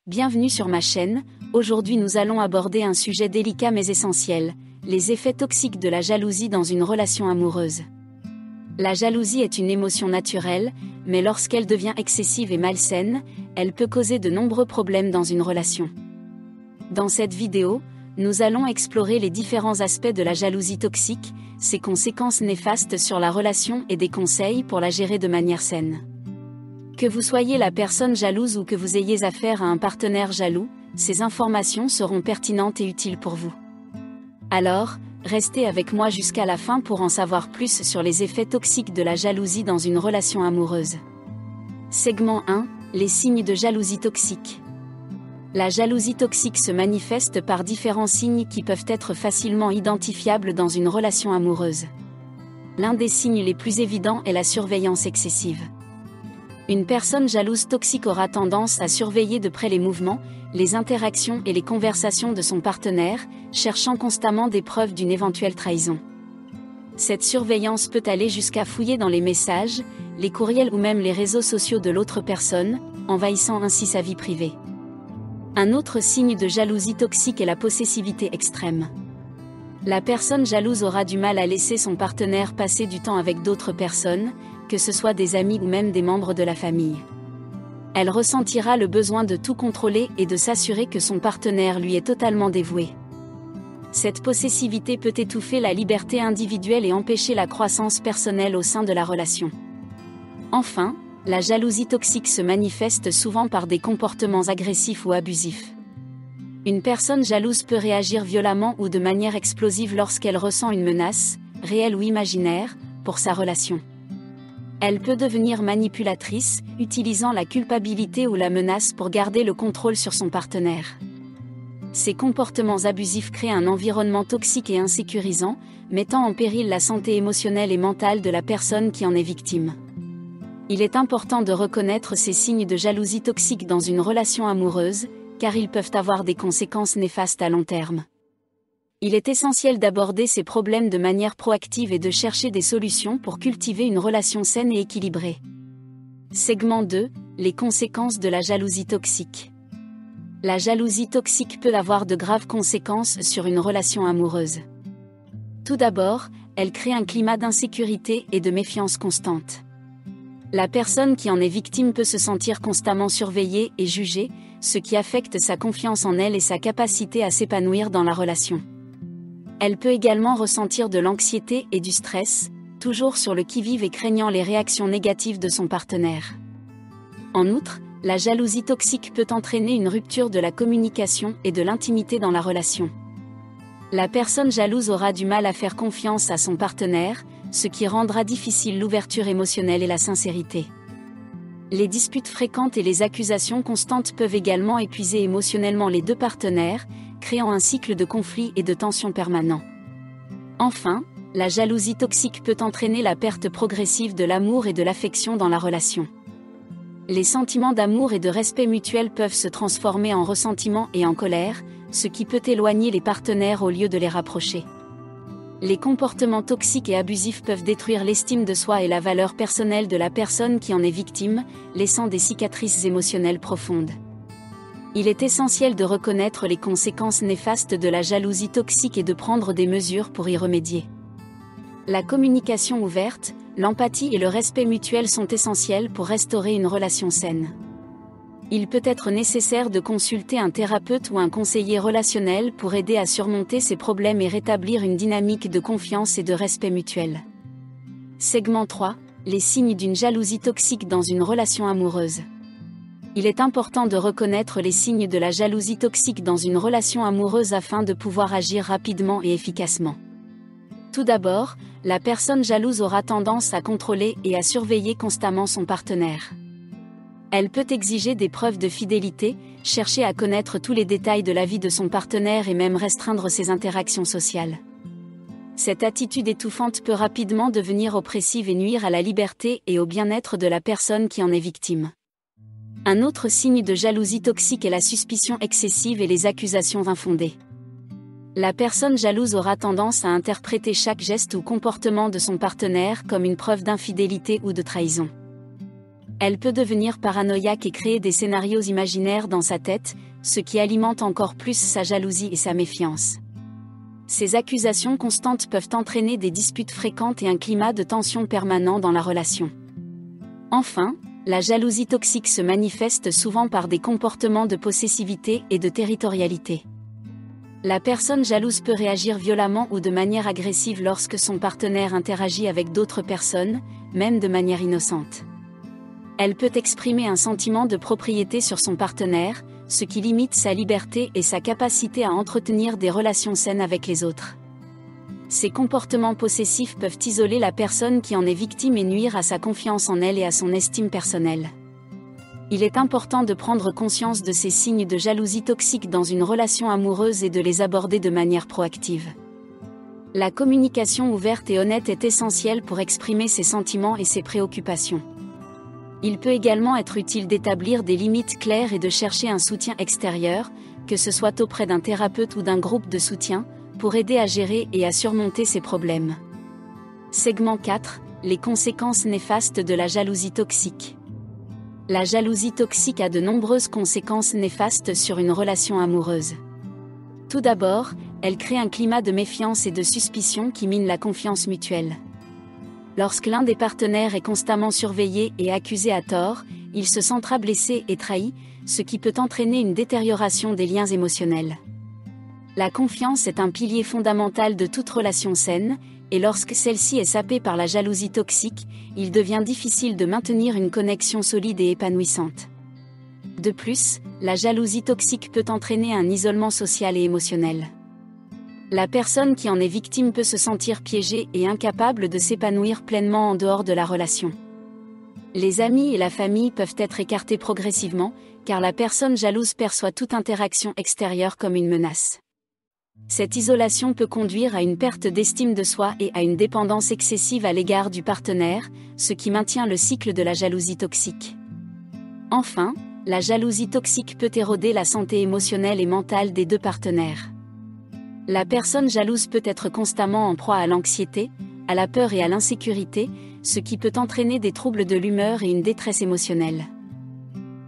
Bienvenue sur ma chaîne. Aujourd'hui nous allons aborder un sujet délicat mais essentiel, les effets toxiques de la jalousie dans une relation amoureuse. La jalousie est une émotion naturelle, mais lorsqu'elle devient excessive et malsaine, elle peut causer de nombreux problèmes dans une relation. Dans cette vidéo, nous allons explorer les différents aspects de la jalousie toxique, ses conséquences néfastes sur la relation et des conseils pour la gérer de manière saine. Que vous soyez la personne jalouse ou que vous ayez affaire à un partenaire jaloux, ces informations seront pertinentes et utiles pour vous. Alors, restez avec moi jusqu'à la fin pour en savoir plus sur les effets toxiques de la jalousie dans une relation amoureuse. Segment 1, les signes de jalousie toxique. La jalousie toxique se manifeste par différents signes qui peuvent être facilement identifiables dans une relation amoureuse. L'un des signes les plus évidents est la surveillance excessive. Une personne jalouse toxique aura tendance à surveiller de près les mouvements, les interactions et les conversations de son partenaire, cherchant constamment des preuves d'une éventuelle trahison. Cette surveillance peut aller jusqu'à fouiller dans les messages, les courriels ou même les réseaux sociaux de l'autre personne, envahissant ainsi sa vie privée. Un autre signe de jalousie toxique est la possessivité extrême. La personne jalouse aura du mal à laisser son partenaire passer du temps avec d'autres personnes, que ce soit des amis ou même des membres de la famille. Elle ressentira le besoin de tout contrôler et de s'assurer que son partenaire lui est totalement dévoué. Cette possessivité peut étouffer la liberté individuelle et empêcher la croissance personnelle au sein de la relation. Enfin, la jalousie toxique se manifeste souvent par des comportements agressifs ou abusifs. Une personne jalouse peut réagir violemment ou de manière explosive lorsqu'elle ressent une menace, réelle ou imaginaire, pour sa relation. Elle peut devenir manipulatrice, utilisant la culpabilité ou la menace pour garder le contrôle sur son partenaire. Ces comportements abusifs créent un environnement toxique et insécurisant, mettant en péril la santé émotionnelle et mentale de la personne qui en est victime. Il est important de reconnaître ces signes de jalousie toxique dans une relation amoureuse, car ils peuvent avoir des conséquences néfastes à long terme. Il est essentiel d'aborder ces problèmes de manière proactive et de chercher des solutions pour cultiver une relation saine et équilibrée. Segment 2, les conséquences de la jalousie toxique. La jalousie toxique peut avoir de graves conséquences sur une relation amoureuse. Tout d'abord, elle crée un climat d'insécurité et de méfiance constante. La personne qui en est victime peut se sentir constamment surveillée et jugée, ce qui affecte sa confiance en elle et sa capacité à s'épanouir dans la relation. Elle peut également ressentir de l'anxiété et du stress, toujours sur le qui-vive et craignant les réactions négatives de son partenaire. En outre, la jalousie toxique peut entraîner une rupture de la communication et de l'intimité dans la relation. La personne jalouse aura du mal à faire confiance à son partenaire, ce qui rendra difficile l'ouverture émotionnelle et la sincérité. Les disputes fréquentes et les accusations constantes peuvent également épuiser émotionnellement les deux partenaires, créant un cycle de conflits et de tensions permanents. Enfin, la jalousie toxique peut entraîner la perte progressive de l'amour et de l'affection dans la relation. Les sentiments d'amour et de respect mutuel peuvent se transformer en ressentiment et en colère, ce qui peut éloigner les partenaires au lieu de les rapprocher. Les comportements toxiques et abusifs peuvent détruire l'estime de soi et la valeur personnelle de la personne qui en est victime, laissant des cicatrices émotionnelles profondes. Il est essentiel de reconnaître les conséquences néfastes de la jalousie toxique et de prendre des mesures pour y remédier. La communication ouverte, l'empathie et le respect mutuel sont essentiels pour restaurer une relation saine. Il peut être nécessaire de consulter un thérapeute ou un conseiller relationnel pour aider à surmonter ces problèmes et rétablir une dynamique de confiance et de respect mutuel. Segment 3, les signes d'une jalousie toxique dans une relation amoureuse. Il est important de reconnaître les signes de la jalousie toxique dans une relation amoureuse afin de pouvoir agir rapidement et efficacement. Tout d'abord, la personne jalouse aura tendance à contrôler et à surveiller constamment son partenaire. Elle peut exiger des preuves de fidélité, chercher à connaître tous les détails de la vie de son partenaire et même restreindre ses interactions sociales. Cette attitude étouffante peut rapidement devenir oppressive et nuire à la liberté et au bien-être de la personne qui en est victime. Un autre signe de jalousie toxique est la suspicion excessive et les accusations infondées. La personne jalouse aura tendance à interpréter chaque geste ou comportement de son partenaire comme une preuve d'infidélité ou de trahison. Elle peut devenir paranoïaque et créer des scénarios imaginaires dans sa tête, ce qui alimente encore plus sa jalousie et sa méfiance. Ces accusations constantes peuvent entraîner des disputes fréquentes et un climat de tension permanent dans la relation. Enfin, la jalousie toxique se manifeste souvent par des comportements de possessivité et de territorialité. La personne jalouse peut réagir violemment ou de manière agressive lorsque son partenaire interagit avec d'autres personnes, même de manière innocente. Elle peut exprimer un sentiment de propriété sur son partenaire, ce qui limite sa liberté et sa capacité à entretenir des relations saines avec les autres. Ces comportements possessifs peuvent isoler la personne qui en est victime et nuire à sa confiance en elle et à son estime personnelle. Il est important de prendre conscience de ces signes de jalousie toxique dans une relation amoureuse et de les aborder de manière proactive. La communication ouverte et honnête est essentielle pour exprimer ses sentiments et ses préoccupations. Il peut également être utile d'établir des limites claires et de chercher un soutien extérieur, que ce soit auprès d'un thérapeute ou d'un groupe de soutien, pour aider à gérer et à surmonter ces problèmes. Segment 4. Les conséquences néfastes de la jalousie toxique. La jalousie toxique a de nombreuses conséquences néfastes sur une relation amoureuse. Tout d'abord, elle crée un climat de méfiance et de suspicion qui mine la confiance mutuelle. Lorsque l'un des partenaires est constamment surveillé et accusé à tort, il se sentira blessé et trahi, ce qui peut entraîner une détérioration des liens émotionnels. La confiance est un pilier fondamental de toute relation saine, et lorsque celle-ci est sapée par la jalousie toxique, il devient difficile de maintenir une connexion solide et épanouissante. De plus, la jalousie toxique peut entraîner un isolement social et émotionnel. La personne qui en est victime peut se sentir piégée et incapable de s'épanouir pleinement en dehors de la relation. Les amis et la famille peuvent être écartés progressivement, car la personne jalouse perçoit toute interaction extérieure comme une menace. Cette isolation peut conduire à une perte d'estime de soi et à une dépendance excessive à l'égard du partenaire, ce qui maintient le cycle de la jalousie toxique. Enfin, la jalousie toxique peut éroder la santé émotionnelle et mentale des deux partenaires. La personne jalouse peut être constamment en proie à l'anxiété, à la peur et à l'insécurité, ce qui peut entraîner des troubles de l'humeur et une détresse émotionnelle.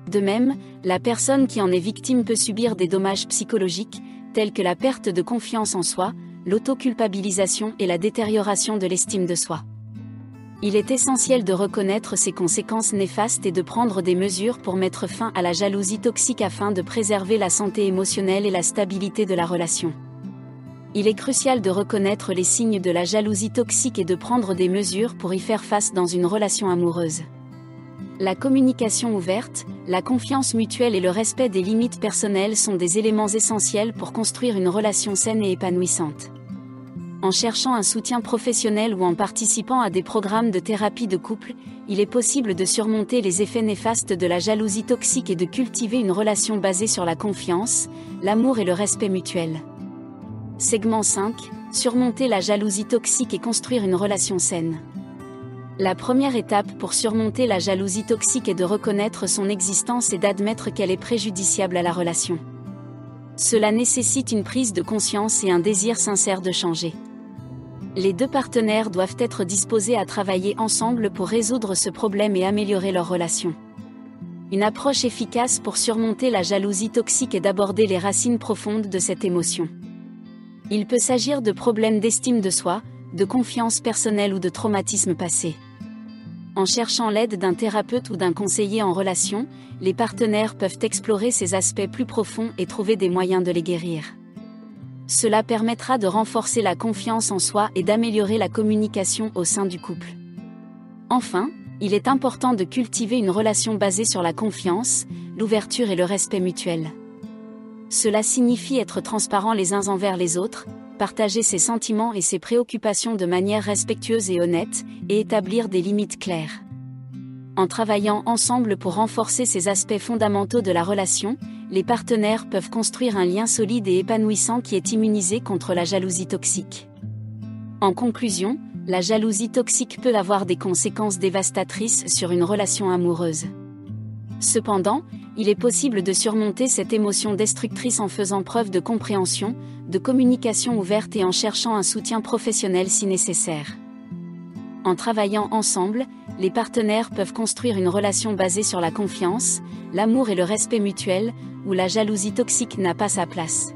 De même, la personne qui en est victime peut subir des dommages psychologiques, tels que la perte de confiance en soi, l'autoculpabilisation et la détérioration de l'estime de soi. Il est essentiel de reconnaître ces conséquences néfastes et de prendre des mesures pour mettre fin à la jalousie toxique afin de préserver la santé émotionnelle et la stabilité de la relation. Il est crucial de reconnaître les signes de la jalousie toxique et de prendre des mesures pour y faire face dans une relation amoureuse. La communication ouverte, la confiance mutuelle et le respect des limites personnelles sont des éléments essentiels pour construire une relation saine et épanouissante. En cherchant un soutien professionnel ou en participant à des programmes de thérapie de couple, il est possible de surmonter les effets néfastes de la jalousie toxique et de cultiver une relation basée sur la confiance, l'amour et le respect mutuel. Segment 5. Surmonter la jalousie toxique et construire une relation saine. La première étape pour surmonter la jalousie toxique est de reconnaître son existence et d'admettre qu'elle est préjudiciable à la relation. Cela nécessite une prise de conscience et un désir sincère de changer. Les deux partenaires doivent être disposés à travailler ensemble pour résoudre ce problème et améliorer leur relation. Une approche efficace pour surmonter la jalousie toxique est d'aborder les racines profondes de cette émotion. Il peut s'agir de problèmes d'estime de soi, de confiance personnelle ou de traumatismes passés. En cherchant l'aide d'un thérapeute ou d'un conseiller en relation, les partenaires peuvent explorer ces aspects plus profonds et trouver des moyens de les guérir. Cela permettra de renforcer la confiance en soi et d'améliorer la communication au sein du couple. Enfin, il est important de cultiver une relation basée sur la confiance, l'ouverture et le respect mutuel. Cela signifie être transparent les uns envers les autres, partager ses sentiments et ses préoccupations de manière respectueuse et honnête, et établir des limites claires. En travaillant ensemble pour renforcer ces aspects fondamentaux de la relation, les partenaires peuvent construire un lien solide et épanouissant qui est immunisé contre la jalousie toxique. En conclusion, la jalousie toxique peut avoir des conséquences dévastatrices sur une relation amoureuse. Cependant, il est possible de surmonter cette émotion destructrice en faisant preuve de compréhension, de communication ouverte et en cherchant un soutien professionnel si nécessaire. En travaillant ensemble, les partenaires peuvent construire une relation basée sur la confiance, l'amour et le respect mutuel, où la jalousie toxique n'a pas sa place.